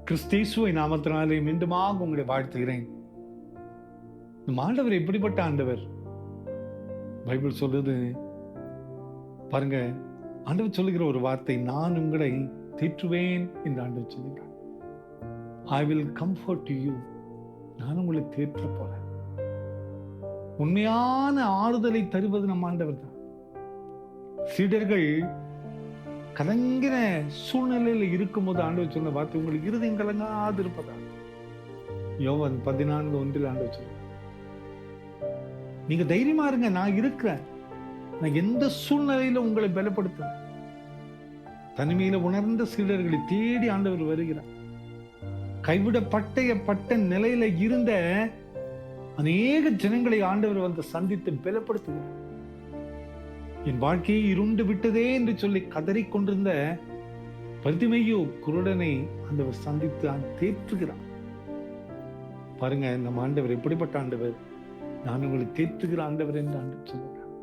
கிறிஸ்தேசுவை நாமத்தினாலே மீண்டுமாக உங்களை வாழ்த்துகிறேன். இந்த ஆண்டவர் எப்படிப்பட்ட ஆண்டவர்? பைபிள் சொல்லுது பாருங்க, ஆண்டவர் சொல்லுகிற ஒரு வார்த்தை, நான் உங்களை தேற்றுவேன் என்று ஆண்டவர் சொல்லுகிறார். I will comfort you. நான் உங்களை தேற்ற போறேன். உண்மையான ஆறுதலை தருவது நம் ஆண்டவர் தான். சீடர்கள் கலங்கின சூழ்நிலையில இருக்கும்போது ஆண்டவர் சொன்ன வார்த்தை, உங்களுக்கு இருதயம் கலங்காது இருப்பதா. யோவான் 14:1 ஆண்டவர் சொல்ற, நீங்க தைரியமா இருங்க, நான் இருக்கிறேன். நான் எந்த சூழ்நிலையில உங்களை பலப்படுத்துறேன். தனிமையில உணர்ந்த சீடர்களை தேடி ஆண்டவர் வருகிறார். கைவிடப்பட்ட நிலையில இருந்த அநேக ஜனங்களை ஆண்டவர் வந்து சந்தித்து பலப்படுத்துகிறார். என் வாழ்க்கையை இருண்டு விட்டதே என்று சொல்லி கதறிக்கொண்டிருந்த பர்திமேயு குருடனை ஆண்டவர் சந்தித்து தேற்றுகிறார். பாருங்க, நம்ம ஆண்டவர் எப்படிப்பட்ட ஆண்டவர்? நான் உங்களை தேற்றுகிற ஆண்டவர் என்று ஆண்டவர் சொல்லுகிறார்.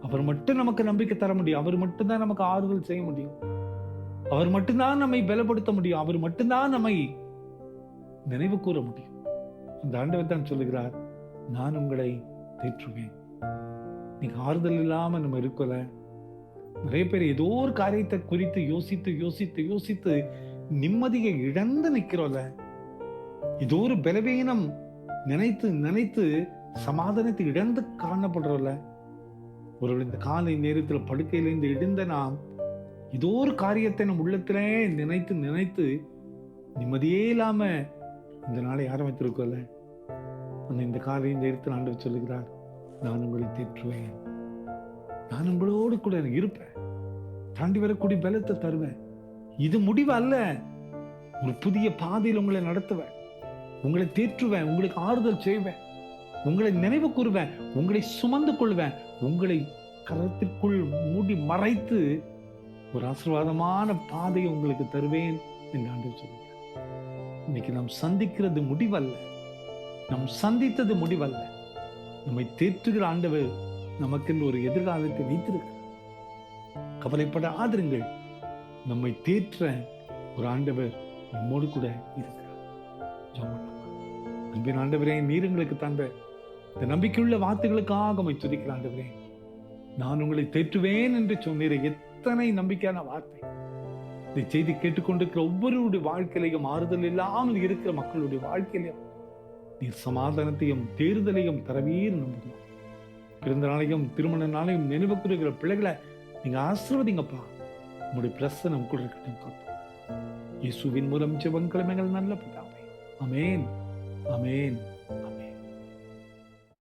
அவர் மட்டும் நமக்கு நம்பிக்கை தர முடியும். அவர் மட்டும்தான் நமக்கு ஆறுதல் செய்ய முடியும். அவர் மட்டும்தான் நம்மை பலப்படுத்த முடியும். அவர் மட்டும்தான் நம்மை நினைவு கூற முடியும். அந்த ஆண்டவர் தான் சொல்லுகிறார், நான் உங்களை தேற்றுவேன். நீங்க ஆறுதல் இல்லாம நம்ம இருக்கல. நிறைய பேர் ஏதோ ஒரு காரியத்தை குறித்து யோசித்து யோசித்து யோசித்து நிம்மதியை இழந்து நிக்கிறோம்ல. ஏதோ ஒரு பலவீனம் நினைத்து நினைத்து சமாதானத்தை இழந்து காணப்படுறோம்ல. ஒரு இந்த காலை நேரத்தில் படுக்கையிலிருந்து எழுந்த நாம் ஏதோ ஒரு காரியத்தை நம் உள்ளத்திலே நினைத்து நினைத்து நிம்மதியே இல்லாம இந்த நாளை ஆரம்பித்திருக்கோம்ல. இந்த காலை நேரத்தில் ஆண்டவர் சொல்லுகிறார், நான் உங்களை தேற்றுவேன். நான் உங்களோடு கூட இருப்பேன். தாண்டி வரக்கூடிய பலத்தை தருவேன். இது முடிவு அல்ல. ஒரு புதிய பாதையில் உங்களை நடத்துவேன். உங்களை தேற்றுவேன். உங்களுக்கு ஆறுதல் செய்வேன். உங்களை நினைவு கூறுவேன். உங்களை சுமந்து கொள்வேன். உங்களை கரத்திற்குள் மூடி மறைத்து ஒரு ஆசீர்வாதமான பாதையை உங்களுக்கு தருவேன் என்று ஆண்டவர் சொல்லுங்க. இன்னைக்கு நாம் சந்திக்கிறது முடிவல்ல. நாம் சந்தித்தது முடிவல்ல. நம்மை தேற்றுகிற ஆண்டவர் நமக்கு ஒரு எதிர்காலத்தை வைத்திருக்கிறார். கவலைப்பட ஆதருங்கள். நம்மை தேற்ற ஒரு ஆண்டவர் நம்மோடு கூட இருக்கிறார். அன்பின் ஆண்டவரே, நீர் எங்களுக்கு தந்த இந்த நம்பிக்கையுள்ள வார்த்தைகளுக்காக உம்மை துதிக்கிற ஆண்டவரே, நான் உங்களை தேற்றுவேன் என்று சொன்னீரே, எத்தனை நம்பிக்கையான வார்த்தை. இந்த செய்தி கேட்டுக்கொண்டிருக்கிற ஒவ்வொருடைய வாழ்க்கையிலையும் ஆறுதல் இல்லாமல் இருக்கிற மக்களுடைய வாழ்க்கையிலையும் நீர் சமாதானத்தையும் தேறுதலையும் தரவீர் நம்புகிறோம். பிறந்த நாளையும் திருமண நாளையும் நினைவு கூறுகிற பிள்ளைகளை நீங்க ஆசீர்வதிங்கப்பா. உங்களுடைய பிரசன்னம் கூட இருக்கட்டும். இயேசுவின் மூலம் ஜெபங்களும் எங்கள் நல்ல பிதாவே. ஆமென், ஆமென்.